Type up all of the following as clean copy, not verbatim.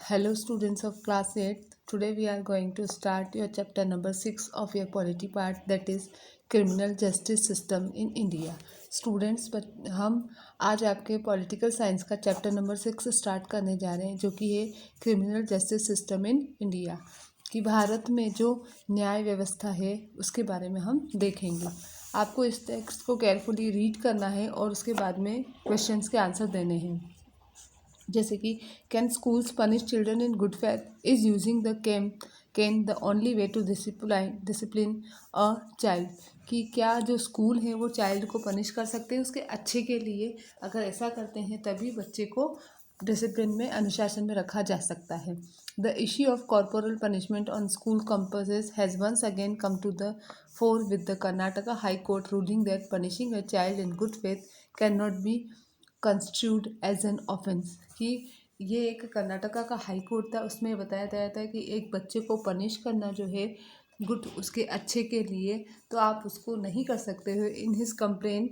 Hello students of class 8. Today we are going to start your chapter number 6 of your polity part, that is criminal justice system in India. Students, हम आज आपके political science का chapter number 6 start करने जा रहे हैं, जो कि है criminal justice system in India, कि भारत में जो न्याय व्यवस्था है उसके बारे में हम देखेंगे। आपको इस टेक्स्ट को केयरफुली रीड करना है और उसके बाद में क्वेश्चंस के आंसर देने हैं। जैसे कि cane schools punish children in good faith, is using the cane the only way to discipline a child, कि क्या जो स्कूल है वो चाइल्ड को पनिश कर सकते हैं उसके अच्छे के लिए। अगर ऐसा करते हैं तभी बच्चे को डिसिप्लिन में, अनुशासन में रखा जा सकता है। The issue of corporal punishment on school campuses has once again come to the fore with the Karnataka high court ruling that punishing a child in good faith can not be constitute as an offence, कि ये एक कर्नाटका का high court था, उसमें बताया गया था कि एक बच्चे को पनिश करना जो है गुड, उसके अच्छे के लिए, तो आप उसको नहीं कर सकते हो। In his complain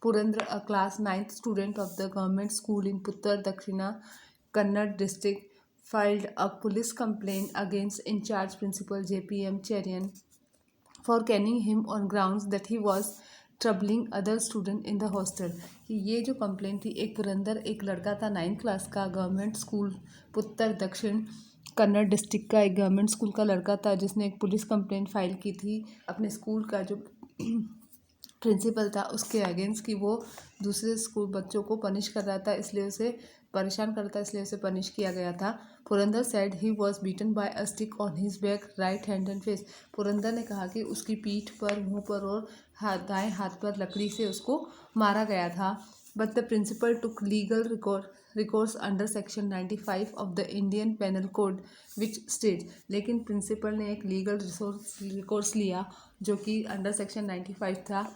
Purandar, a class 9th student of the government school इन पुत्तर दक्षिणा Kannada district filed a police complaint against in charge principal JPM Cherian for caning him on grounds that he was troubling other student in the hostel, कि ये जो complaint थी, एक पुरंदर एक लड़का था 9th क्लास का, गवर्नमेंट स्कूल पुत्तर दक्षिण कन्नड़ डिस्ट्रिक्ट का एक गवर्नमेंट स्कूल का लड़का था, जिसने एक पुलिस कंप्लेंट फाइल की थी अपने स्कूल का जो प्रिंसिपल था उसके अगेंस्ट, कि वो दूसरे स्कूल बच्चों को पनिश कर रहा था, इसलिए उसे परेशान करता, इसलिए उसे पनिश किया गया था। Purandar said he was beaten by a stick on his back, right hand and face. Purandar ने कहा कि उसकी पीठ पर, मुंह पर और दाएं हाथ पर लकड़ी से उसको मारा गया था। But the principal took legal recourse under section 95 of the Indian penal code which state, लेकिन प्रिंसिपल ने एक लीगल रिकोर्स लिया जो कि अंडर सेक्शन 95 था।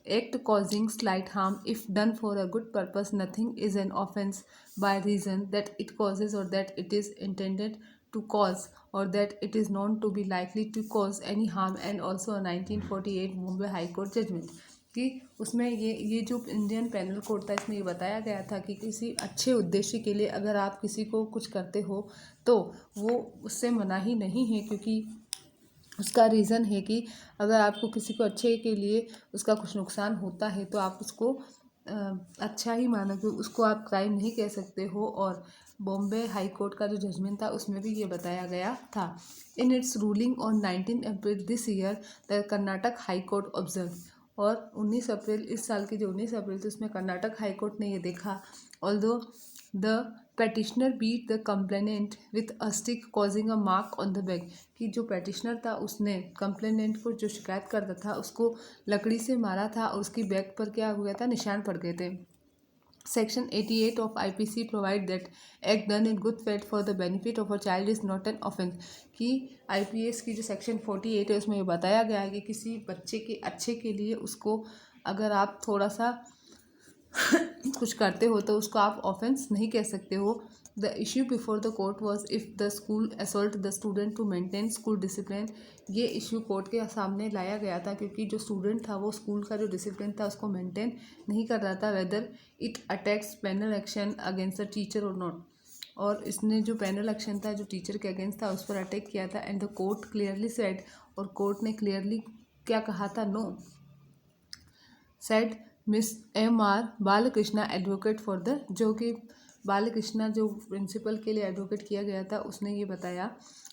Act causing slight harm if done for a good purpose, nothing is an offence by reason that it causes or that it is intended to cause or that it is known to be likely to cause any harm, and also 1948 Bombay high court judgement, कि उसमें ये जो Indian penal code था, इसमें ये बताया गया था कि किसी अच्छे उद्देश्य के लिए अगर आप किसी को कुछ करते हो तो वो उससे मना ही नहीं है, क्योंकि उसका रीज़न है कि अगर आपको किसी को अच्छे के लिए उसका कुछ नुकसान होता है तो आप उसको अच्छा ही मानोगे, उसको आप क्राइम नहीं कह सकते हो। और बॉम्बे हाई कोर्ट का जो जजमेंट था उसमें भी ये बताया गया था। In its ruling on 19 April this year the Karnataka high court observe, और 19 अप्रैल इस साल की जो 19 अप्रैल थी उसमें कर्नाटक हाई कोर्ट ने ये देखा, although the petitioner beat the complainant with a stick causing a mark on the back, कि जो पेटिशनर था उसने कंप्लेनेंट को, जो शिकायत करता था, उसको लकड़ी से मारा था और उसकी बैक पर क्या हो गया था, निशान पड़ गए थे। Section 88 of IPC provide that act done in good faith for the benefit of a child is not an offence, कि IPS की जो सेक्शन 48 है उसमें ये बताया गया है कि किसी बच्चे के अच्छे के लिए उसको अगर आप थोड़ा सा कुछ करते हो तो उसको आप ऑफेंस नहीं कह सकते हो। The issue before the court was if the school assault the student to maintain school discipline, ये इश्यू कोर्ट के सामने लाया गया था क्योंकि जो स्टूडेंट था वो स्कूल का जो डिसिप्लिन था उसको मेंटेन नहीं कर रहा था, whether it attacks penal action against the teacher और नॉट, और इसने जो पेनल एक्शन था जो टीचर के अगेंस्ट था उस पर अटैक किया था। And the court clearly said, और कोर्ट ने क्लियरली क्या कहा था, no said Miss M.R. Balakrishna advocate for the, जो कि बालकृष्णा जो प्रिंसिपल के लिए एडवोकेट किया गया था उसने ये बताया।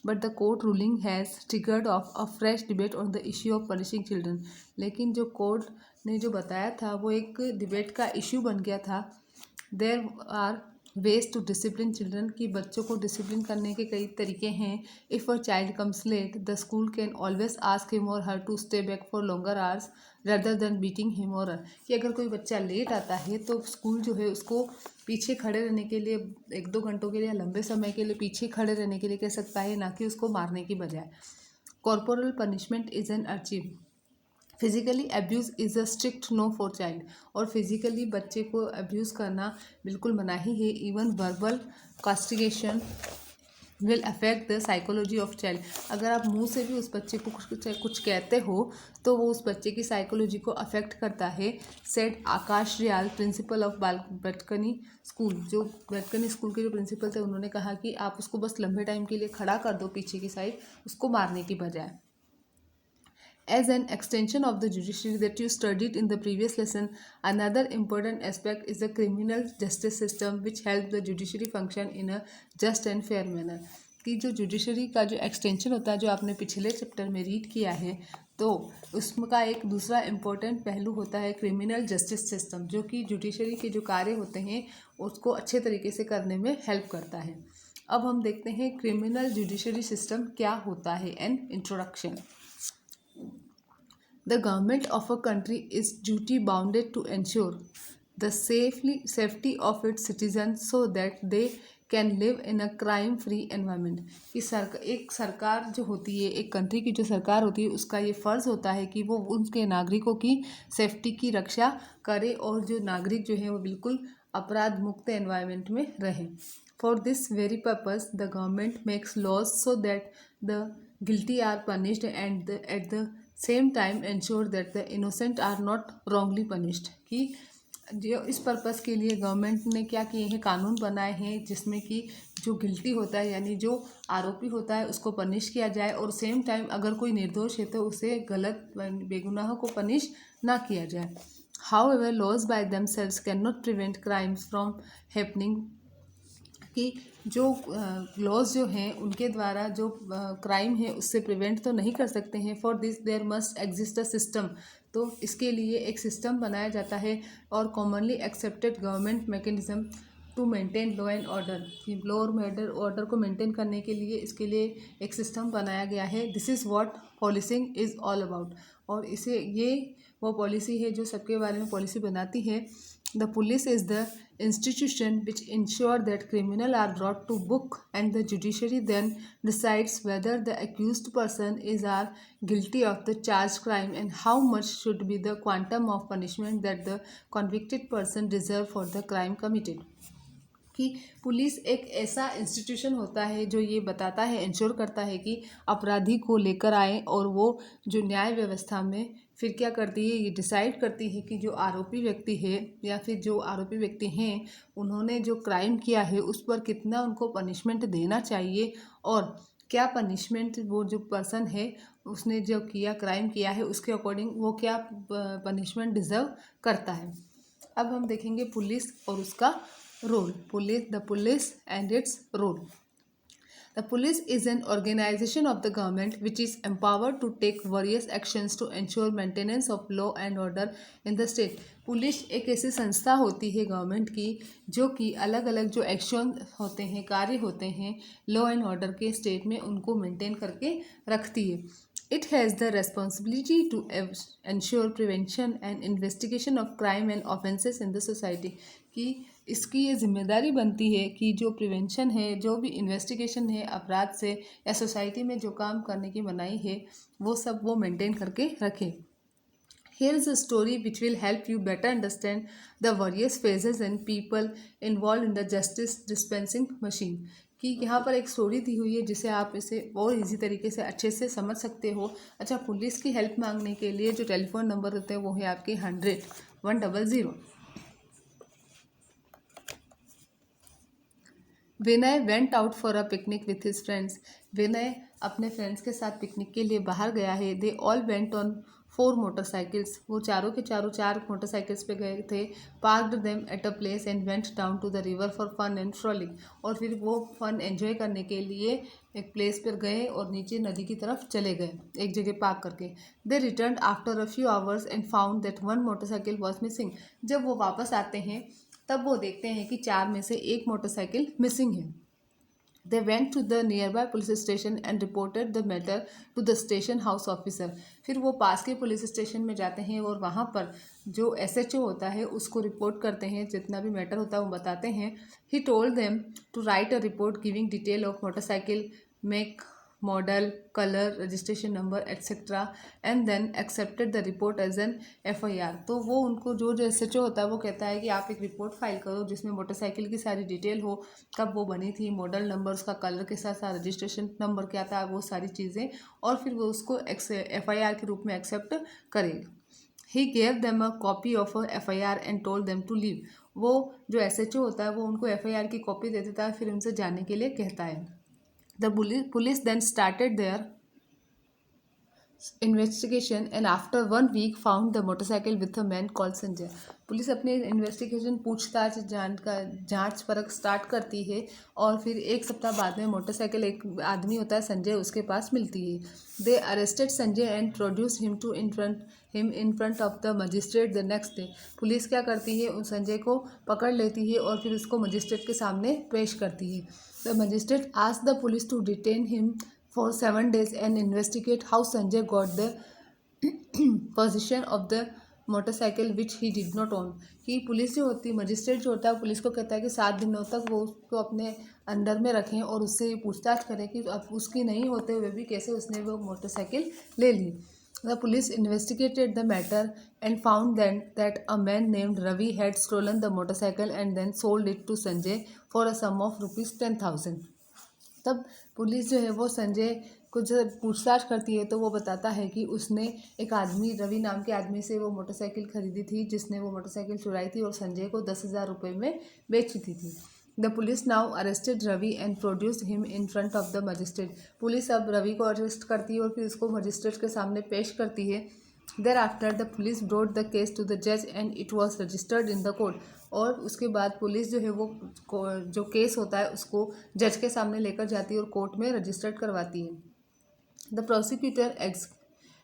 But the court ruling has triggered of a fresh debate on the issue of punishing children, लेकिन जो कोर्ट ने जो बताया था वो एक डिबेट का इश्यू बन गया था। There are ways to discipline children, की बच्चों को डिसिप्लिन करने के कई तरीके हैं। If a child comes late the school can always ask him or her to stay back for longer hours rather than beating him or her, कि अगर कोई बच्चा लेट आता है तो स्कूल जो है उसको पीछे खड़े रहने के लिए 1-2 घंटों के लिए, लंबे समय के लिए पीछे खड़े रहने के लिए कह सकता है, ना कि उसको मारने की बजाय। Corporal punishment is an achieve, physically abuse is a strict no for child, और फिजिकली बच्चे को अब्यूज़ करना बिल्कुल मनाही है। Even verbal castigation will affect the psychology of child. अगर आप मुंह से भी उस बच्चे को कुछ कहते हो तो वो उस बच्चे की साइकोलॉजी को अफेक्ट करता है, said Akash Riyal, principal of Batkani school. जो बटकनी स्कूल के जो प्रिंसिपल थे उन्होंने कहा कि आप उसको बस लंबे टाइम के लिए खड़ा कर दो पीछे की साइड, उसको मारने की बजाय। As an extension of the judiciary that you studied in the previous lesson, another important aspect is the criminal justice system which helps the judiciary function in a just and fair manner। कि जो judiciary का जो extension होता है जो आपने पिछले chapter में रीड किया है, तो उसका एक दूसरा इम्पोर्टेंट पहलू होता है क्रिमिनल जस्टिस सिस्टम, जो कि जुडिशरी के जो कार्य होते हैं उसको अच्छे तरीके से करने में हेल्प करता है। अब हम देखते हैं क्रिमिनल जुडिशरी सिस्टम क्या होता है। An introduction. The government of a country is duty bounded to ensure the safety of its citizens so that they can live in a crime free environment। कि एक सरकार जो होती है, एक कंट्री की जो सरकार होती है, उसका ये फ़र्ज़ होता है कि वो उनके नागरिकों की सेफ्टी की रक्षा करे और जो नागरिक जो है वो बिल्कुल अपराध मुक्त एनवायरनमेंट में रहें। For this very purpose the government makes laws so that the guilty are punished and at the same time ensure that the innocent are not wrongly punished। कि जो इस पर्पज़ के लिए गवर्नमेंट ने क्या किए हैं, कानून बनाए हैं जिसमें कि जो गिल्टी होता है यानी जो आरोपी होता है उसको पनिश किया जाए और सेम टाइम अगर कोई निर्दोष है तो उसे गलत बेगुनाह को पनिश ना किया जाए। However, laws by themselves cannot prevent crimes from happening। कि जो लॉज जो हैं उनके द्वारा जो क्राइम है उससे प्रिवेंट तो नहीं कर सकते हैं। For this there must exist a system. तो इसके लिए एक सिस्टम बनाया जाता है और commonly accepted government mechanism to maintain law and order. Law और ऑर्डर को मेंटेन करने के लिए इसके लिए एक सिस्टम बनाया गया है। This is what policing is all about. और इसे ये वो पॉलिसी है जो सबके बारे में पॉलिसी बनाती है। The police is the institution which ensure that criminals are brought to book and the judiciary then decides whether the accused person is are guilty of the charged crime and how much should be the quantum of punishment that the convicted person deserve for the crime committed। कि police एक ऐसा institution होता है जो ये बताता है, ensure करता है कि अपराधी को लेकर आए और वो जो न्याय व्यवस्था में फिर क्या करती है, ये डिसाइड करती है कि जो आरोपी व्यक्ति है या फिर जो आरोपी व्यक्ति हैं उन्होंने जो क्राइम किया है उस पर कितना उनको पनिशमेंट देना चाहिए और क्या पनिशमेंट वो जो पर्सन है उसने जो किया क्राइम किया है उसके अकॉर्डिंग वो क्या पनिशमेंट डिज़र्व करता है। अब हम देखेंगे पुलिस और उसका role. The police and its role. The police is an organization of the government which is empowered to take various actions to ensure maintenance of law and order in the state। Police एक ऐसी संस्था होती है government की जो कि अलग अलग जो एक्शन होते हैं, कार्य होते हैं लॉ एंड ऑर्डर के स्टेट में उनको मेंटेन करके रखती है। It has the responsibility to ensure prevention and investigation of crime and offences in the society। कि इसकी ये जिम्मेदारी बनती है कि जो प्रिवेंशन है, जो भी इन्वेस्टिगेशन है अपराध से या सोसाइटी में जो काम करने की मनाही है वो सब वो मेंटेन करके रखे। Here is a story which will help you better understand the various phases and people involved in the justice dispensing machine। कि यहाँ पर एक स्टोरी दी हुई है जिसे आप इसे और इजी तरीके से अच्छे से समझ सकते हो। अच्छा, पुलिस की हेल्प मांगने के लिए जो टेलीफोन नंबर होते हैं वो है आपके 100-100। Vinay went out for a picnic with his friends. Vinay अपने फ्रेंड्स के साथ पिकनिक के लिए बाहर गया है। They all went on 4 motorcycles. वो चारों के चारों 4 मोटरसाइकिल्स पे गए थे। Parked them at a place and went down to the river for fun and frolicking. और फिर वो फन एंजॉय करने के लिए एक प्लेस पर गए और नीचे नदी की तरफ चले गए एक जगह पार्क करके। They return after a few hours and found that 1 motorcycle was missing. जब वो वापस आते हैं तब वो देखते हैं कि 4 में से 1 मोटरसाइकिल मिसिंग है। They went to the nearby police station and reported the matter to the station house officer। फिर वो पास के पुलिस स्टेशन में जाते हैं और वहाँ पर जो SHO होता है उसको रिपोर्ट करते हैं, जितना भी मैटर होता है वो बताते हैं। He told them to write a report giving detail of motorcycle make, model, color, registration number, etc. and then accepted the report as an FIR। तो वो उनको जो SHO होता है वो कहता है कि आप एक रिपोर्ट फाइल करो जिसमें मोटरसाइकिल की सारी डिटेल हो, कब वो बनी थी, मॉडल नंबर, उसका कलर के साथ साथ रजिस्ट्रेशन नंबर क्या था, वो सारी चीज़ें, और फिर वो उसको FIR के रूप में एक्सेप्ट करेगा। He gave them a copy of a FIR and told them to leave। वो जो SHO होता है वो उनको FIR की कॉपी दे देता है, फिर उनसे जाने के लिए कहता है। The police then started their investigation and after 1 week found the motorcycle with a man called Sanjay. Police अपनी इन्वेस्टिगेशन पूछताछ जांच परख स्टार्ट करती है और फिर 1 सप्ताह बाद में मोटरसाइकिल एक आदमी होता है संजय उसके पास मिलती है। They arrested Sanjay and produce him in front of the magistrate the next day. Police क्या करती है, उस संजय को पकड़ लेती है और फिर उसको मजिस्ट्रेट के सामने पेश करती है। The magistrate asked the police to detain him for 7 days and investigate how Sanjay got the possession of the motorcycle which he did not own। कि पुलिस जो होती है, मजिस्ट्रेट जो होता है, पुलिस को कहता है कि 7 दिनों तक वो उसको अपने अंडर में रखें और उससे पूछताछ करें कि अब उसकी नहीं होते हुए भी कैसे उसने वो मोटरसाइकिल ले ली। The police investigated the matter and found that a man named Ravi had stolen the motorcycle and then sold it to Sanjay for a sum of ₹10,000। तब पुलिस जो है वो संजय को जब पूछताछ करती है तो वो बताता है कि उसने एक आदमी, रवि नाम के आदमी से वो मोटरसाइकिल खरीदी थी जिसने वो मोटरसाइकिल चुराई थी और संजय को 10,000 रुपये में बेची थी। The police now arrested Ravi and produced him in front of the magistrate. Police अब रवि को अरेस्ट करती है और फिर उसको मजिस्ट्रेट के सामने पेश करती है। There after the police brought the case to the जज and it was registered in the court. और उसके बाद पुलिस जो है वो जो केस होता है उसको जज के सामने लेकर जाती है और कोर्ट में रजिस्टर्ड करवाती है। The prosecutor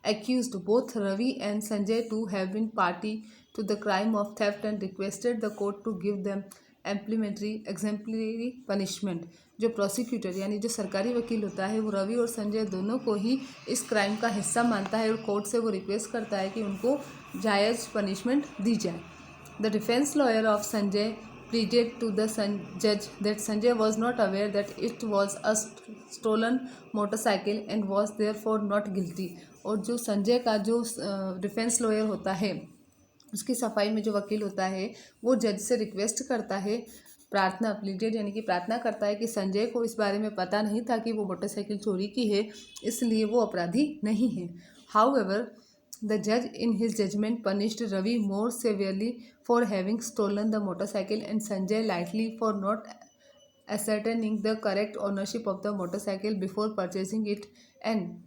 accused both Ravi and Sanjay to have been party to the crime of theft and requested the court to give them exemplary punishment। जो प्रोसिक्यूटर यानी जो सरकारी वकील होता है वो रवि और संजय दोनों को ही इस क्राइम का हिस्सा मानता है और कोर्ट से वो रिक्वेस्ट करता है कि उनको जायज़ पनिशमेंट दी जाए। The defence lawyer of Sanjay pleaded to the judge that Sanjay was not aware that it was a stolen motorcycle and was therefore not guilty। और जो संजय का जो डिफेंस लॉयर होता है उसकी सफाई में जो वकील होता है वो जज से रिक्वेस्ट करता है, प्लीडेड यानी कि प्रार्थना करता है कि संजय को इस बारे में पता नहीं था कि वो मोटरसाइकिल चोरी की है, इसलिए वो अपराधी नहीं है। However The judge in his judgment punished Ravi more severely for having stolen the motorcycle and Sanjay lightly for not ascertaining the correct ownership of the motorcycle before purchasing it and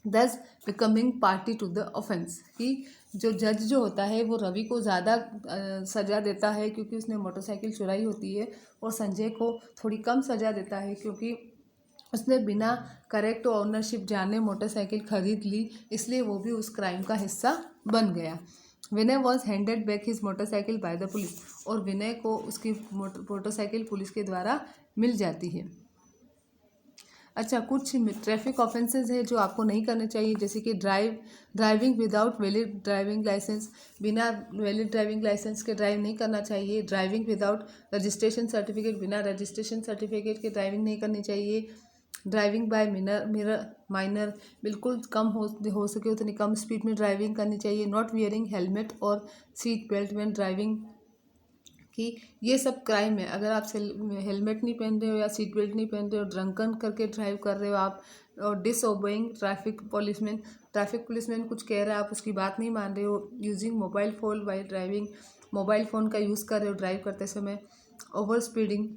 thus becoming party to the offense। कि जो जज जो होता है वो रवि को ज़्यादा सज़ा देता है क्योंकि उसने मोटरसाइकिल चुराई होती है और संजय को थोड़ी कम सज़ा देता है क्योंकि उसने बिना करेक्ट ओनरशिप जाने मोटरसाइकिल खरीद ली, इसलिए वो भी उस क्राइम का हिस्सा बन गया। Vinay was handed back his motorcycle by the police. और विनय को उसकी मोटरसाइकिल पुलिस के द्वारा मिल जाती है। अच्छा, कुछ ट्रैफिक ऑफेंसेस है जो आपको नहीं करने चाहिए, जैसे कि driving without valid driving license. बिना वैलिड ड्राइविंग लाइसेंस के ड्राइव नहीं करना चाहिए। ड्राइविंग विदाउट रजिस्ट्रेशन सर्टिफिकेट, बिना रजिस्ट्रेशन सर्टिफिकेट के ड्राइविंग नहीं करनी चाहिए। ड्राइविंग बाय माइनर, बिल्कुल कम हो सके उतनी कम स्पीड में ड्राइविंग करनी चाहिए। नॉट वियरिंग हेलमेट और सीट बेल्ट व्हेन ड्राइविंग, कि ये सब क्राइम है। अगर आप हेलमेट नहीं पहन रहे हो या सीट बेल्ट नहीं पहन रहे हो, ड्रंकन करके ड्राइव कर रहे हो आप, और डिसओबेइंग ट्रैफिक पुलिसमैन कुछ कह रहा है आप उसकी बात नहीं मान रहे हो। Using mobile phone while driving, mobile phone का यूज़ कर रहे हो ड्राइव करते समय। ओवर स्पीडिंग,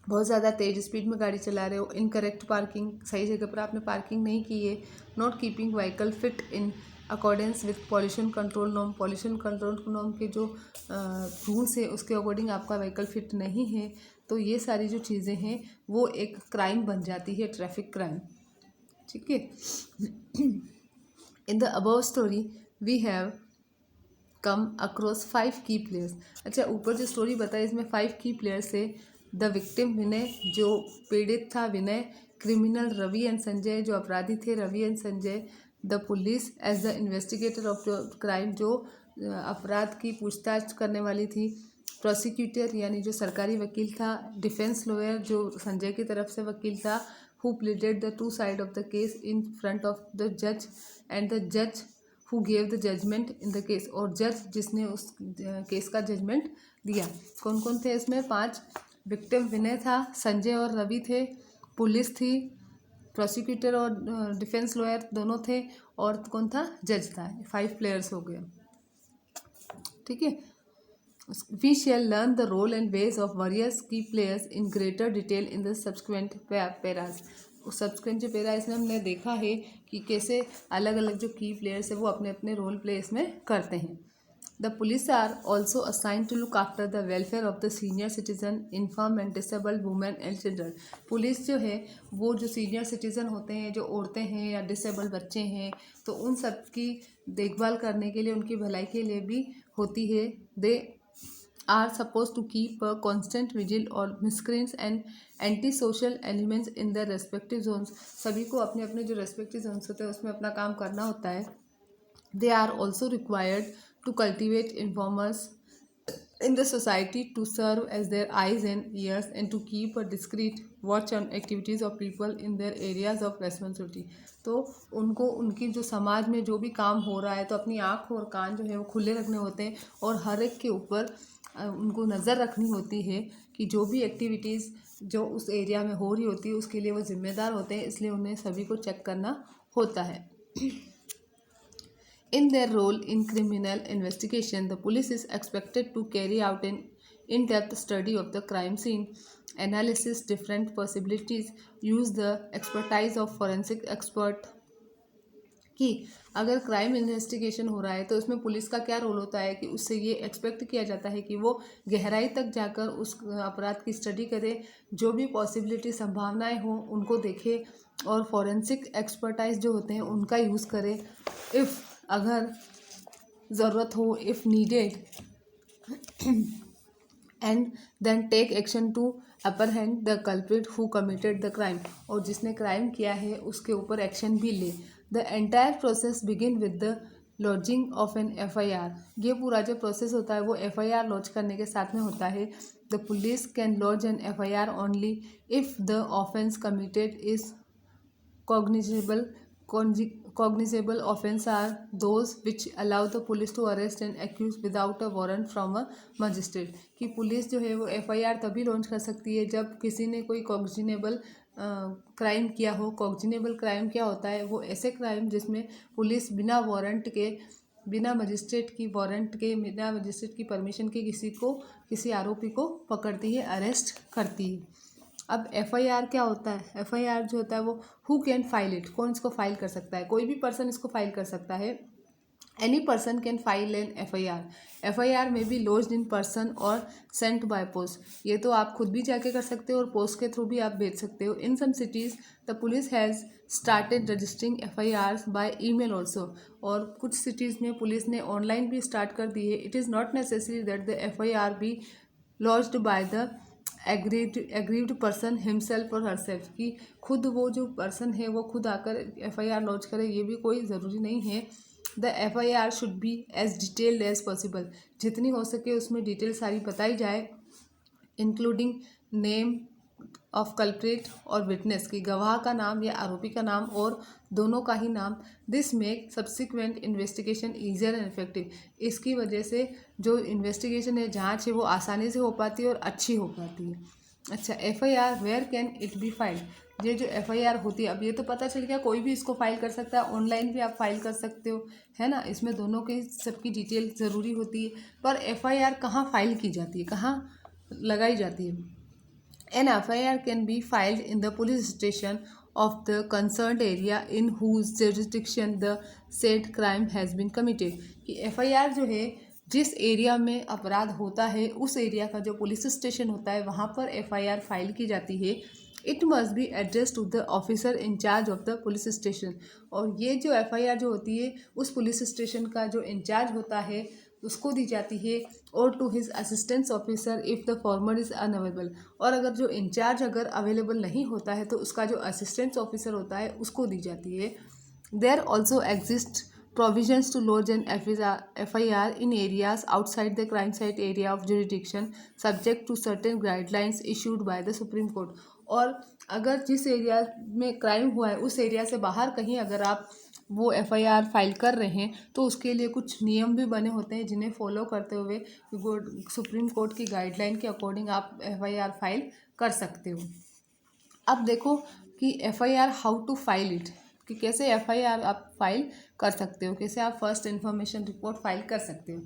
बहुत ज़्यादा तेज़ स्पीड में गाड़ी चला रहे हो। इनकरेक्ट पार्किंग, सही जगह पर आपने पार्किंग नहीं की है। Not keeping vehicle fit in accordance with pollution control norm, pollution control norm के जो रूल्स है उसके अकॉर्डिंग आपका व्हीकल फिट नहीं है, तो ये सारी जो चीज़ें हैं वो एक क्राइम बन जाती है, ट्रैफिक क्राइम। ठीक है। In the above story we have come across 5 key players. अच्छा, ऊपर जो स्टोरी बताई इसमें 5 की प्लेयर्स है। द विक्टिम विनय, जो पीड़ित था विनय। क्रिमिनल रवि एंड संजय, जो अपराधी थे Ravi and Sanjay. The police as the investigator of the crime, जो अपराध की पूछताछ करने वाली थी। प्रोसिक्यूटर यानी जो सरकारी वकील था। डिफेंस लॉयर, जो संजय की तरफ से वकील था। who pleaded the two side of the case in front of the judge and the judge who gave the judgment in the case, और जज जिसने उस केस का जजमेंट दिया। कौन कौन थे इसमें? 5 विक्टिम विनय था, संजय और रवि थे, पुलिस थी, प्रोसिक्यूटर और डिफेंस लॉयर दोनों थे, और कौन था? जज था। 5 प्लेयर्स हो गए, ठीक है। We shall learn the role and ways of various key players in greater detail in the subsequent paras. Subsequent जो पेरा इसमें हमने देखा है कि कैसे अलग अलग जो की प्लेयर्स है वो अपने अपने रोल प्ले इसमें करते हैं। The police are also assign to look after the welfare of the senior citizen, infirm and disabled women and children. Police जो है वो जो सीनियर सिटीजन होते हैं, जो औरतें हैं या डिसेबल्ड बच्चे हैं, तो उन सब की देखभाल करने के लिए, उनकी भलाई के लिए भी होती है। दे are supposed to keep a constant vigil on miscreants and antisocial elements in their respective zones. सभी को अपने अपने जो respective zones होते हैं उसमें अपना काम करना होता है। They are also required to cultivate informers in the society, to serve as their eyes and ears and to keep a discreet watch on activities of people in their areas of responsibility. तो उनको उनकी जो समाज में जो भी काम हो रहा है तो अपनी आँख और कान जो है वो खुले रखने होते हैं, और हर एक के ऊपर उनको नज़र रखनी होती है कि जो भी एक्टिविटीज़ जो उस एरिया में हो रही होती है उसके लिए वो जिम्मेदार होते हैं, इसलिए उन्हें सभी को चेक करना होता है। In their role in criminal investigation, the police is expected to carry out an in-depth study of the crime scene, analysis different possibilities, use the expertise of forensic expert। कि अगर क्राइम इन्वेस्टिगेशन हो रहा है तो उसमें police का क्या role होता है कि उससे ये एक्सपेक्ट किया जाता है कि वो गहराई तक जाकर उस अपराध की स्टडी करे, जो भी पॉसिबिलिटी संभावनाएं हो उनको देखे, और फॉरेंसिक एक्सपर्टाइज जो होते हैं उनका यूज़ करे, इफ़ अगर ज़रूरत हो, if needed, and then take action to apprehend the culprit who committed the crime, और जिसने क्राइम किया है उसके ऊपर एक्शन भी ले। The entire process begin with the lodging of an FIR। ये पूरा जो प्रोसेस होता है वो FIR लॉन्च करने के साथ में होता है। The police can launch N FIR only if the offence committed is cognizable offense are those which allow the police to arrest an accused without a warrant from a magistrate। कि police जो है वो FIR तभी launch कर सकती है जब किसी ने कोई कॉग्निजेबल क्राइम किया हो। कॉग्निजेबल क्राइम क्या होता है? वो ऐसे क्राइम जिसमें पुलिस बिना वारंट के, बिना मजिस्ट्रेट की वारंट के, बिना मजिस्ट्रेट की परमिशन के किसी आरोपी को पकड़ती है, अरेस्ट करती है। अब FIR क्या होता है? FIR जो होता है वो हु कैन फाइल इट, कौन इसको फाइल कर सकता है? कोई भी पर्सन इसको फाइल कर सकता है। Any person can file an FIR। FIR में बी लॉज्ड इन पर्सन और सेंट बाय पोस्ट। ये तो आप खुद भी जाके कर सकते हो और पोस्ट के थ्रू भी आप भेज सकते हो। In some cities the police has started registering FIRs by email also. और कुछ सिटीज़ में पुलिस ने ऑनलाइन भी स्टार्ट कर दी है। It is not necessary that the FIR B lodged by the aggrieved person himself और हरसेल्फ, कि खुद वो जो पर्सन है वो खुद आकर FIR लॉन्च करे, ये भी कोई ज़रूरी नहीं है। The FIR should be as detailed as possible. जितनी हो सके उसमें डिटेल सारी बताई जाए, इंक्लूडिंग नेम ऑफ कल्प्रिट और विटनेस, की गवाह का नाम या आरोपी का नाम और दोनों का ही नाम। This make subsequent investigation easier and effective. इसकी वजह से जो इन्वेस्टिगेशन है, जांच है, वो आसानी से हो पाती है और अच्छी हो पाती है। अच्छा, FIR where can it be filed. ये जो FIR होती है, अब ये तो पता चल गया कोई भी इसको फाइल कर सकता है, ऑनलाइन भी आप फाइल कर सकते हो, है ना। इसमें दोनों की सबकी डिटेल ज़रूरी होती है। पर FIR कहाँ फाइल की जाती है, कहाँ लगाई जाती है? An FIR can be filed in the police station of the concerned area in whose jurisdiction the said crime has been committed। कि FIR जो है जिस एरिया में अपराध होता है उस एरिया का जो पुलिस स्टेशन होता है वहाँ पर FIR फाइल की जाती है। It must be address to the officer in charge of the police station. और ये जो FIR जो होती है उस पुलिस स्टेशन का जो इंचार्ज होता है उसको दी जाती है, और to his assistance officer if the former is unavailable. और अगर जो इंचार्ज अगर अवेलेबल नहीं होता है तो उसका जो असिस्टेंस ऑफिसर होता है उसको दी जाती है। There also exist provisions to lodge an FIR in areas outside the crime site area of jurisdiction subject to certain guidelines issued by the Supreme Court। और अगर जिस एरिया में क्राइम हुआ है उस एरिया से बाहर कहीं अगर आप वो एफआईआर फाइल कर रहे हैं तो उसके लिए कुछ नियम भी बने होते हैं जिन्हें फॉलो करते हुए सुप्रीम कोर्ट की गाइडलाइन के अकॉर्डिंग आप एफआईआर फाइल कर सकते हो। अब देखो कि FIR how to file it, कि कैसे एफआईआर आप फाइल कर सकते हो, कैसे आप फर्स्ट इन्फॉर्मेशन रिपोर्ट फाइल कर सकते हो।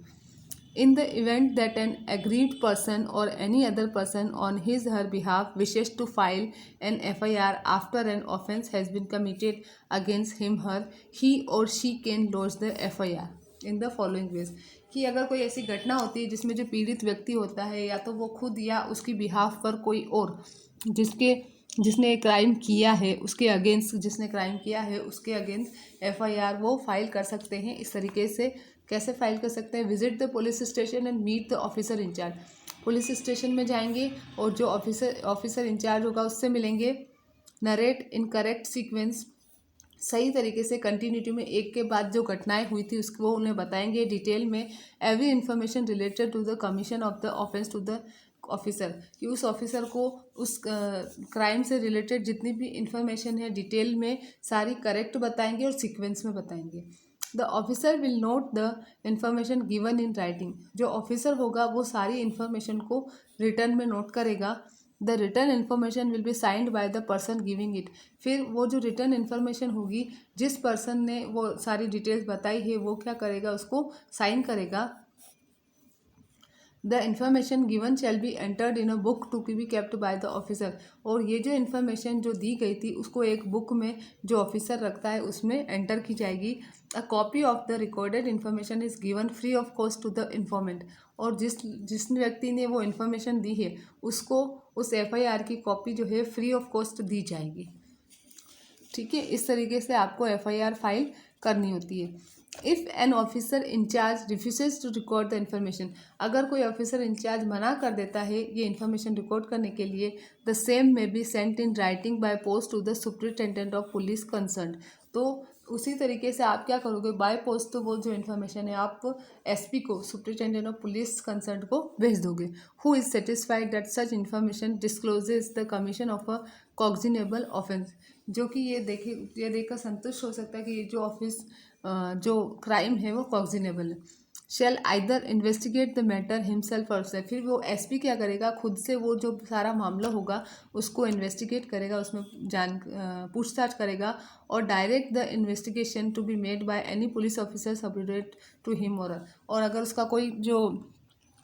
In the event that an aggrieved person or any other person on his her behalf wishes to file an FIR after an offence has been committed against him her, he or she can lodge the FIR in the following ways, कि अगर कोई ऐसी घटना होती है जिसमें जो पीड़ित व्यक्ति होता है या तो वो खुद या उसकी बिहाफ पर कोई और जिसने क्राइम किया है उसके अगेंस्ट, जिसने क्राइम किया है उसके अगेंस्ट एफआईआर वो फाइल कर सकते हैं। इस तरीके से कैसे फाइल कर सकते हैं? Visit the police station and meet the officer in charge. Police station में जाएंगे और जो ऑफिसर इंचार्ज होगा उससे मिलेंगे। नरेट इन करेक्ट सीक्वेंस, सही तरीके से कंटिन्यूटी में एक के बाद जो घटनाएं हुई थी उसको उन्हें बताएंगे डिटेल में। Every information related to the commission of the offence to the officer, कि उस ऑफिसर को उस क्राइम से रिलेटेड जितनी भी इंफॉर्मेशन है डिटेल में सारी करेक्ट बताएंगे और सीक्वेंस में बताएंगे। The officer will note the information given in writing, जो ऑफिसर होगा वो सारी इन्फॉर्मेशन को रिटर्न में नोट करेगा। The return information will be signed by the person giving it, फिर वो जो रिटर्न इन्फॉर्मेशन होगी जिस पर्सन ने वो सारी डिटेल्स बताई है वो क्या करेगा, उसको साइन करेगा। The information given shall be entered in a book to be kept by the officer, और ये जो इन्फॉर्मेशन जो दी गई थी उसको एक बुक में जो ऑफिसर रखता है उसमें एंटर की जाएगी। A copy of the recorded information is given free of cost to the informant, और जिस व्यक्ति ने वो इन्फॉर्मेशन दी है उसको उस एफआईआर की कॉपी जो है फ्री ऑफ कॉस्ट दी जाएगी। ठीक है, इस तरीके से आपको एफआईआर फाइल करनी होती है। If an officer in charge refuses to record the information, अगर कोई ऑफिसर इंचार्ज मना कर देता है ये इन्फॉर्मेशन रिकॉर्ड करने के लिए, the same may be sent in writing by post to the superintendent of police concern, तो उसी तरीके से आप क्या करोगे, बाय पोस्ट तो वो जो इन्फॉर्मेशन है आप एसपी को, सुपरिटेंडेंट ऑफ पुलिस कंसर्न को भेज दोगे। Who is satisfied that such information discloses the commission of a cognizable offence, जो कि ये देखकर संतुष्ट हो सकता है कि ये जो क्राइम है वो कॉग्जिनेबल है। Shall either investigate the matter himself और से, फिर वो एसपी क्या करेगा, खुद से वो जो सारा मामला होगा उसको इन्वेस्टिगेट करेगा, उसमें पूछताछ करेगा, और direct the investigation to be made by any police officer subordinate to him और अगर उसका कोई जो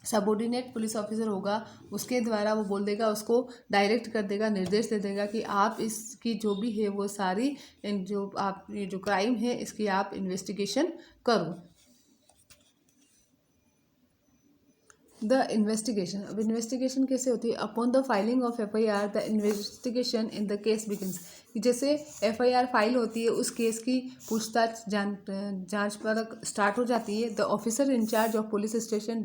सबऑर्डिनेट पुलिस ऑफिसर होगा उसके द्वारा वो बोल देगा, उसको डायरेक्ट कर देगा, निर्देश दे देगा कि आप इसकी जो भी है वो सारी ये जो क्राइम है इसकी आप इन्वेस्टिगेशन करो। द इन्वेस्टिगेशन, अब इन्वेस्टिगेशन कैसे होती है? Upon the filing of FIR the investigation in the case begins, जैसे एफआईआर फाइल होती है उस केस की पूछताछ जांच परख स्टार्ट हो जाती है। The officer in charge of police station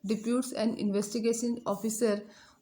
deputes an investigation officer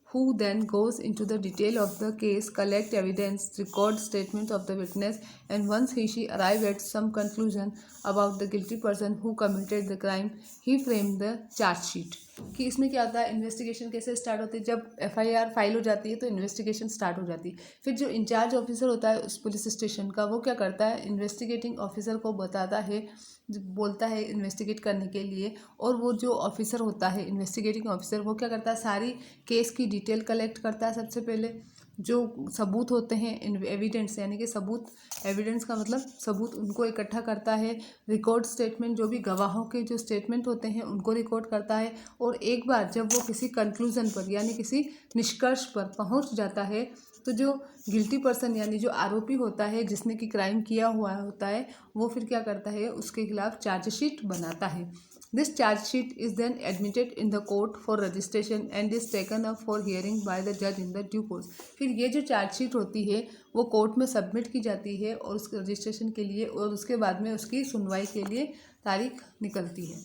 who then goes into the detail of the case, collect evidence, record statement of the witness, and once she arrive at some conclusion about the guilty person who committed the crime, he frame the charge sheet। कि इसमें क्या होता है, investigation कैसे start होती है? जब FIR file हो जाती है तो इन्वेस्टिगेशन स्टार्ट हो जाती है। फिर जो इंचार्ज ऑफिसर होता है उस पुलिस स्टेशन का, वो क्या करता है, इन्वेस्टिगेटिंग ऑफिसर को बताता है, बोलता है इन्वेस्टिगेट करने के लिए, और वो जो ऑफिसर होता है इन्वेस्टिगेटिंग ऑफिसर वो क्या करता है, सारी केस की डिटेल कलेक्ट करता है। सबसे पहले जो सबूत होते हैं एविडेंस, यानी कि सबूत, एविडेंस का मतलब सबूत, उनको इकट्ठा करता है। रिकॉर्ड स्टेटमेंट, जो भी गवाहों के जो स्टेटमेंट होते हैं उनको रिकॉर्ड करता है। और एक बार जब वो किसी कंक्लूजन पर यानी किसी निष्कर्ष पर पहुंच जाता है तो जो गिल्टी पर्सन यानी जो आरोपी होता है जिसने कि क्राइम किया हुआ होता है वो फिर क्या करता है, उसके खिलाफ चार्जशीट बनाता है। This chargesheet is then admitted in the court for registration and is taken up for hearing by the जज इन द ड्यू कोर्स। फिर ये जो चार्जशीट होती है वो कोर्ट में सबमिट की जाती है और उसके रजिस्ट्रेशन के लिए, और उसके बाद में उसकी सुनवाई के लिए तारीख निकलती है।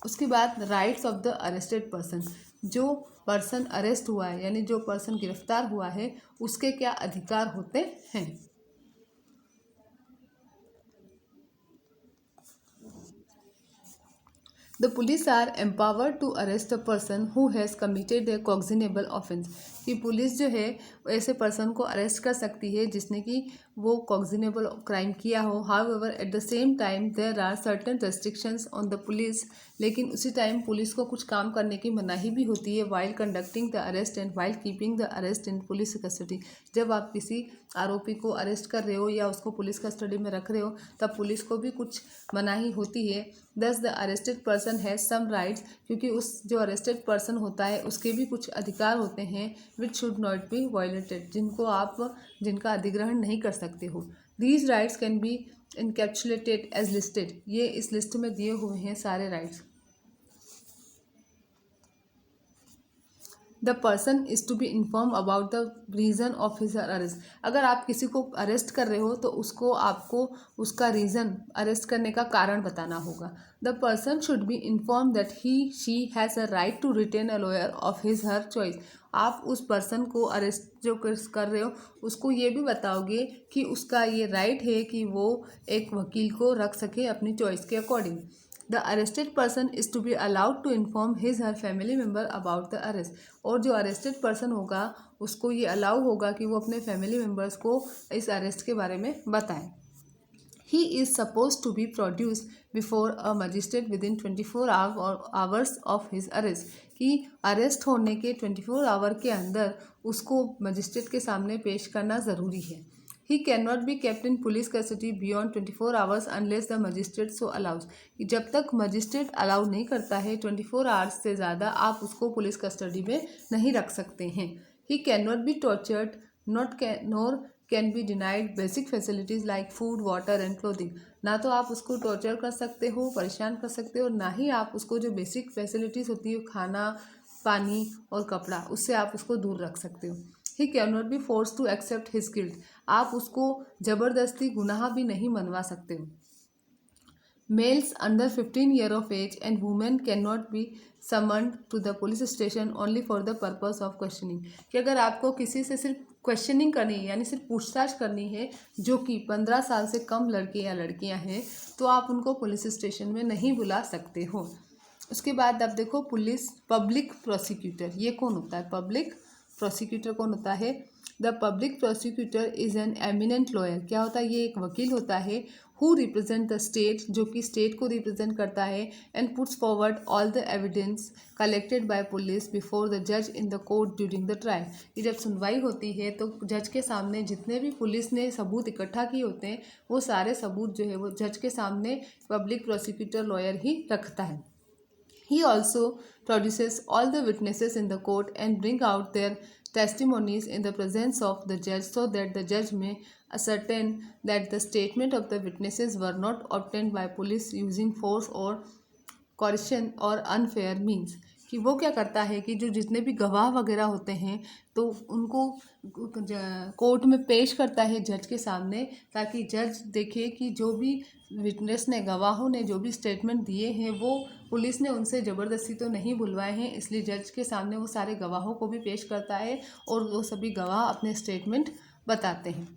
उसके बाद rights of the arrested person, जो पर्सन अरेस्ट हुआ है यानी जो पर्सन गिरफ्तार हुआ है उसके क्या अधिकार होते हैं। The police are empowered to arrest a person who has committed a cognizable offence, कि पुलिस जो है ऐसे पर्सन को अरेस्ट कर सकती है जिसने कि वो कॉग्निजेबल क्राइम किया हो। However at the same time there are certain restrictions on the police, लेकिन उसी टाइम पुलिस को कुछ काम करने की मनाही भी होती है while conducting the arrest and while keeping the arrest in police custody. जब आप किसी आरोपी को अरेस्ट कर रहे हो या उसको पुलिस कस्टडी में रख रहे हो तब पुलिस को भी कुछ मनाही होती है। Thus the arrested person has some rights, क्योंकि उस जो अरेस्टेड पर्सन होता है उसके भी कुछ अधिकार होते हैं which should not be violated, जिनका अधिग्रहण नहीं कर सकते हो। These rights can be encapsulated as listed, ये इस लिस्ट में दिए हुए हैं सारे rights. The person is to be inform about the reason of his arrest. अगर आप किसी को अरेस्ट कर रहे हो तो आपको उसका रीज़न, अरेस्ट करने का कारण बताना होगा। The person should be inform that he she has a right to retain a lawyer of his her choice. आप उस पर्सन को अरेस्ट जो कर रहे हो उसको ये भी बताओगे कि उसका ये राइट है कि वो एक वकील को रख सके अपनी चॉइस के according. The arrested person is to be allowed to inform his her family member about the arrest. और जो अरेस्टेड पर्सन होगा उसको ये अलाउ होगा कि वो अपने फैमिली मेम्बर्स को इस अरेस्ट के बारे में बताएं। He is suppose to be produce before a magistrate within 24 hours of his arrest, कि अरेस्ट होने के 24 आवर के अंदर उसको मजिस्ट्रेट के सामने पेश करना ज़रूरी है। ही can not be kept in police custody beyond 24 hours unless the magistrate so allows. जब तक मजिस्ट्रेट अलाउ नहीं करता है 24 आवर्स से ज़्यादा आप उसको पुलिस कस्टडी में नहीं रख सकते हैं। ही can not B tortured nor can be denied basic facilities like food, water and clothing. ना तो आप उसको टॉर्चर कर सकते हो, परेशान कर सकते हो, ना ही आप उसको जो बेसिक फैसिलिटीज़ होती है खाना, पानी और कपड़ा, उससे आप उसको दूर रख सकते हो। He can not be force to accept his guilt. आप उसको ज़बरदस्ती गुनाह भी नहीं मनवा सकते हो। Males under 15 year of age and women can not be summoned to the police station only for the purpose of questioning, कि अगर आपको किसी से सिर्फ क्वेश्चनिंग करनी है यानी सिर्फ पूछताछ करनी है जो कि 15 साल से कम लड़के या लड़कियां हैं तो आप उनको पुलिस स्टेशन में नहीं बुला सकते हो। उसके बाद आप देखो पुलिस पब्लिक प्रोसिक्यूटर, ये कौन होता है? पब्लिक प्रोसिक्यूटर कौन होता है? The public prosecutor is an eminent lawyer. क्या होता है? ये एक वकील होता है हु रिप्रेजेंट द स्टेट, जो कि स्टेट को रिप्रेजेंट करता है, and puts forward all the evidence collected by police before the जज in the court during the trial. कि जब सुनवाई होती है तो जज के सामने जितने भी पुलिस ने सबूत इकट्ठा किए होते हैं वो सारे सबूत जो है वो जज के सामने पब्लिक प्रोसिक्यूटर लॉयर ही रखता है। He also produces all the witnesses in the court and bring out their testimonies in the presence of the judge so that the judge may ascertain that the statement of the witnesses were not obtained by police using force or coercion or unfair means। कि वो क्या करता है कि जो जितने भी गवाह वगैरह होते हैं तो उनको कोर्ट में पेश करता है जज के सामने, ताकि जज देखे कि जो भी विटनेस ने, गवाहों ने जो भी स्टेटमेंट दिए हैं वो पुलिस ने उनसे ज़बरदस्ती तो नहीं बुलवाए हैं, इसलिए जज के सामने वो सारे गवाहों को भी पेश करता है और वो सभी गवाह अपने स्टेटमेंट बताते हैं।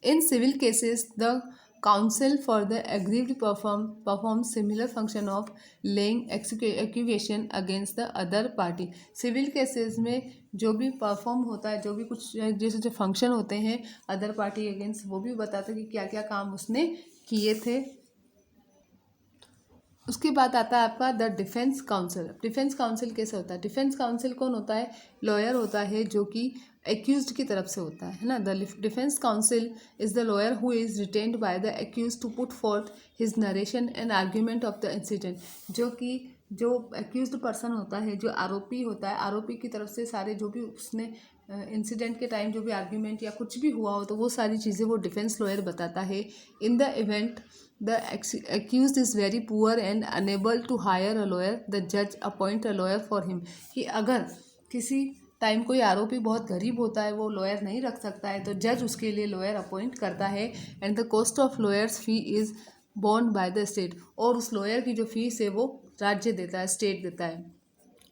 In civil cases the counsel for the aggrieved performs similar function of laying accusation against the other party। Civil cases में जो भी परफॉर्म होता है, जो भी कुछ जैसे जो फंक्शन होते हैं अदर पार्टी अगेंस्ट, वो भी बताते हैं कि क्या क्या काम उसने किए थे। उसके बाद आता है आपका the defence council. Defence council कैसे होता है? डिफेंस काउंसिल कौन होता है? लॉयर होता है जो कि एक्यूज्ड की तरफ से होता है ना। The defence counsel is the lawyer who is retained by the accuse to put forth his narration and argument of the incident. जो एक्यूज्ड पर्सन होता है, जो आरोपी होता है, आरोपी की तरफ से सारे जो भी उसने इंसिडेंट के टाइम जो भी आर्ग्यूमेंट या कुछ भी हुआ हो तो वो सारी चीज़ें वो डिफेंस लॉयर बताता है। In the event the accused is very poor and unable to hire a lawyer, the judge appoint a lawyer for him। कि अगर किसी टाइम कोई आरोपी बहुत गरीब होता है, वो लॉयर नहीं रख सकता है, तो जज उसके लिए लॉयर अपॉइंट करता है। And the cost of lawyers fee is borne by the state. और उस लॉयर की जो फीस है वो राज्य देता है, स्टेट देता है।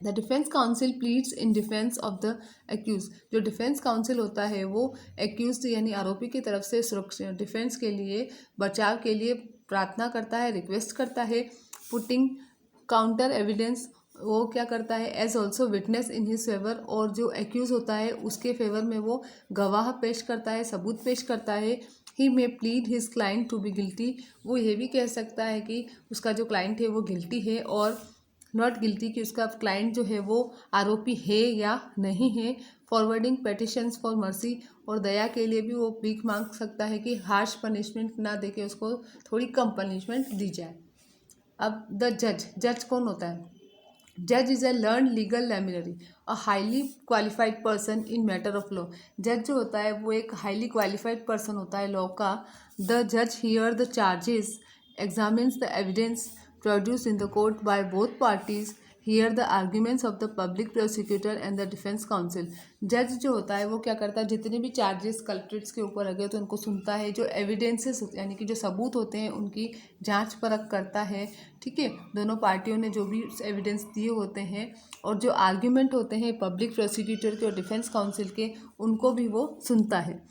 The defence counsel pleads in defence of the accuse. जो डिफेंस काउंसिल होता है वो एक्यूज यानी आरोपी की तरफ से सुरक्षा, डिफेंस के लिए, बचाव के लिए प्रार्थना करता है, रिक्वेस्ट करता है। पुटिंग काउंटर एविडेंस वो क्या करता है, as also witness in his favour, और जो एक्यूज होता है उसके फेवर में वो गवाह पेश करता है, सबूत पेश करता है। He may plead his client to be guilty, वो ये भी कह सकता है कि उसका जो क्लाइंट है वो गिल्टी है, और नॉट गिल्टी कि उसका क्लाइंट जो है वो आरोपी है या नहीं है। फॉरवर्डिंग पेटिशंस फॉर मर्सी, और दया के लिए भी वो भीख मांग सकता है कि हार्श पनिशमेंट ना देके उसको थोड़ी कम पनिशमेंट दी जाए। अब द जज, जज कौन होता है? जज is a learned legal luminary, a highly qualified person in matter of law. जज जो होता है वो एक हाईली क्वालिफाइड पर्सन होता है लॉ का। द जज here the charges, examines the evidence produce in the court by both parties, here the arguments of the public prosecutor and the defence council. जज जो होता है वो क्या करता है, जितने भी चार्जेस कल्प्रिट्स के ऊपर लगे तो उनको सुनता है, जो एविडेंसेस यानी कि जो सबूत होते हैं उनकी जांच परख करता है। ठीक है, दोनों पार्टियों ने जो भी एविडेंस दिए होते हैं, और जो आर्ग्यूमेंट होते हैं पब्लिक प्रोसिक्यूटर के और डिफेंस काउंसिल के, उनको भी वो सुनता है।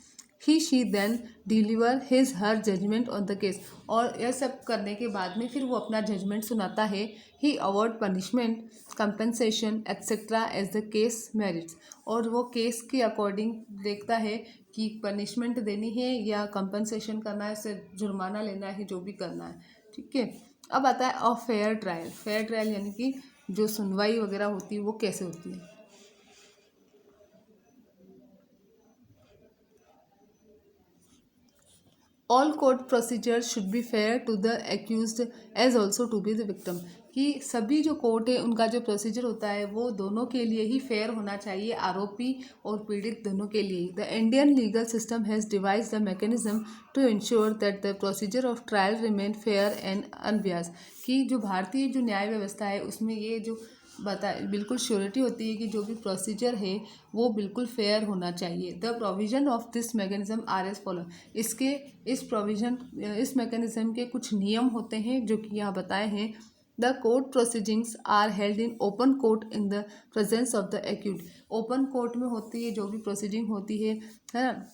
He she then deliver his her judgement on the case, और यह सब करने के बाद में फिर वो अपना जजमेंट सुनाता है। He award punishment, compensation etcetera as the case merits, और वो केस के अकॉर्डिंग देखता है कि पनिशमेंट देनी है या कंपनसेशन करना है, उससे जुर्माना लेना है, जो भी करना है। ठीक है, अब आता है a fair trial. Fair trial यानी कि जो सुनवाई वगैरह होती है वो कैसे होती है। All court procedure should be fair to the accused as also to be the victim, कि सभी जो कोर्ट है उनका जो प्रोसीजर होता है वो दोनों के लिए ही फेयर होना चाहिए, आरोपी और पीड़ित दोनों के लिए। The Indian legal system has devised the mechanism to ensure that the procedure of trial remain fair and unbiased, कि जो भारतीय जो न्याय व्यवस्था है उसमें ये जो बिल्कुल श्योरिटी होती है कि जो भी प्रोसीजर है वो बिल्कुल फेयर होना चाहिए। The provision of this mechanism are as follow, इसके इस मैकेनिज्म के कुछ नियम होते हैं जो कि यहाँ बताए हैं। The court proceedings are held in open court in the presence of the accused, open court में होती है जो भी प्रोसीडिंग होती है ना,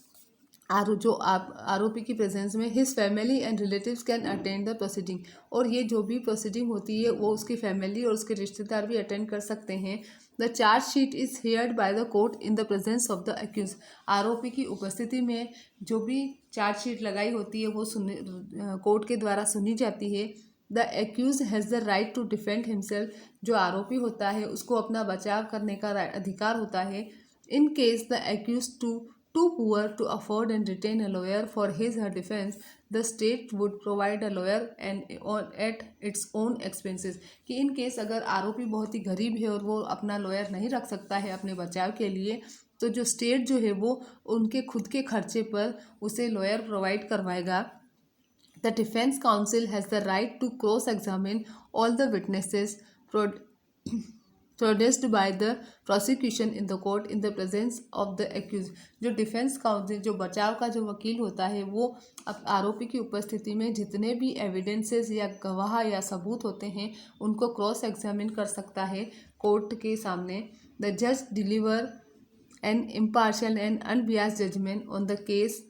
जो आप आरोपी की प्रेजेंस में। His family and relatives can attend the proceeding, और ये जो भी प्रोसीडिंग होती है वो उसकी फैमिली और उसके रिश्तेदार भी अटेंड कर सकते हैं। The charge sheet is heard by the court in the presence of the accuse, आरोपी की उपस्थिति में जो भी चार्ज शीट लगाई होती है वो कोर्ट के द्वारा सुनी जाती है। The accuse has the right to defend himself, जो आरोपी होता है उसको अपना बचाव करने का अधिकार होता है। In case the accuse too poor to afford and retain a lawyer for his her defense, the state would provide a lawyer and at its own expenses, कि इन केस अगर आरोपी बहुत ही गरीब है और वो अपना लॉयर नहीं रख सकता है अपने बचाव के लिए, तो जो स्टेट जो है वो उनके खुद के खर्चे पर उसे लॉयर प्रोवाइड करवाएगा। The defence counsel has the right to cross examine all the witnesses produced by the prosecution in the court in the presence of the accuse, जो डिफेंस काउंसिल जो बचाव का जो वकील होता है वो अब आरोपी की उपस्थिति में जितने भी एविडेंसेस या गवाह या सबूत होते हैं उनको क्रॉस एग्जामिन कर सकता है कोर्ट के सामने। द जज deliver an impartial and unbiased judgement on the case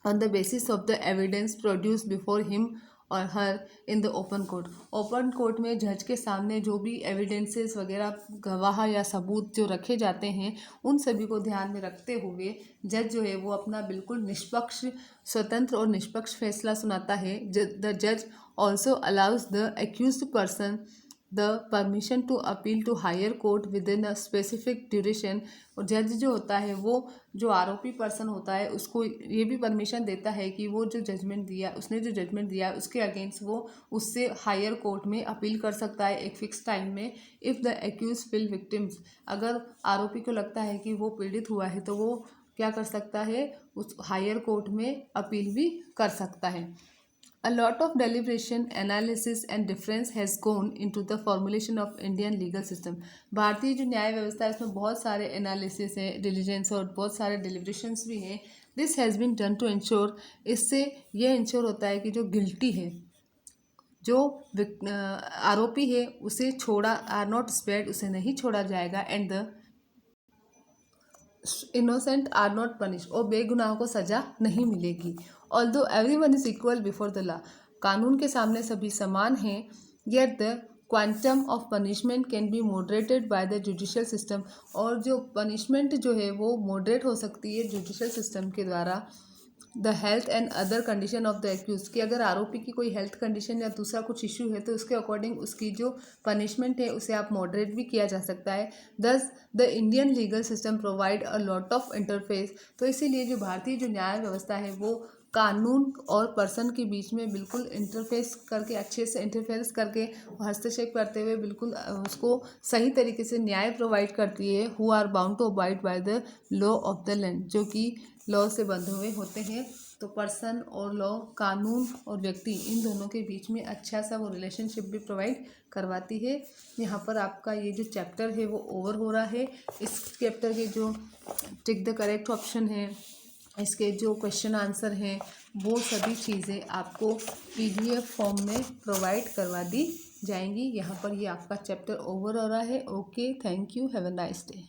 on the basis of the evidence produced before him or her in the open court, open court में जज के सामने जो भी एविडेंसेस वगैरह गवाह या सबूत जो रखे जाते हैं उन सभी को ध्यान में रखते हुए जज जो है वो अपना बिल्कुल निष्पक्ष, स्वतंत्र और निष्पक्ष फैसला सुनाता है। द जज also allows the accused person the permission to appeal to higher court within a specific duration, और जज जो होता है वो जो आरोपी पर्सन होता है उसको ये भी परमिशन देता है कि वो जो जजमेंट दिया उसने जो जजमेंट दिया उसके अगेंस्ट वो उससे हायर कोर्ट में अपील कर सकता है एक फिक्स टाइम में। If the accuse feel victims, अगर आरोपी को लगता है कि वो पीड़ित हुआ है तो वो क्या कर सकता है, उस हायर कोर्ट में अपील भी कर सकता है। A lot of deliberation, analysis and difference has gone into the formulation of Indian legal system. भारतीय जो न्याय व्यवस्था है उसमें बहुत सारे एनालिसिस है, डिलीजेंस और बहुत सारे डिलिब्रेशंस भी हैं। This has been done to ensure, इससे यह इंश्योर होता है कि जो गिल्टी है, जो आरोपी है उसे छोड़ा, आर नॉट स्पेयर्ड, उसे नहीं छोड़ा जाएगा, and the innocent are not punish, और बेगुनाहों को सजा नहीं मिलेगी। Although everyone is equal before the law, कानून के सामने सभी समान हैं, yet the quantum of punishment can be moderated by the judicial system, और जो पनिशमेंट जो है वो मॉडरेट हो सकती है जुडिशियल सिस्टम के द्वारा। The health and other condition of the accuse, कि अगर आरोपी की कोई हेल्थ कंडीशन या दूसरा कुछ इशू है तो उसके अकॉर्डिंग उसकी जो पनिशमेंट है उसे आप मॉडरेट भी किया जा सकता है। Thus the Indian legal system provide a lot of interface, तो इसीलिए जो भारतीय जो न्याय व्यवस्था है वो कानून और पर्सन के बीच में बिल्कुल इंटरफेस करके, अच्छे से इंटरफेरेंस करके, हस्तक्षेप करते हुए बिल्कुल उसको सही तरीके से न्याय प्रोवाइड करती है। Who are bound to abide by the law of the land, जो कि लॉ से बंधे हुए होते हैं। तो पर्सन और लॉ, कानून और व्यक्ति, इन दोनों के बीच में अच्छा सा वो रिलेशनशिप भी प्रोवाइड करवाती है। यहाँ पर आपका ये जो चैप्टर है वो ओवर हो रहा है। इस चैप्टर के जो टिक द करेक्ट ऑप्शन है, इसके जो क्वेश्चन आंसर हैं, वो सभी चीज़ें आपको PDF फॉर्म में प्रोवाइड करवा दी जाएंगी। यहाँ पर ये आपका चैप्टर ओवर हो रहा है। Okay, thank you, have a nice day.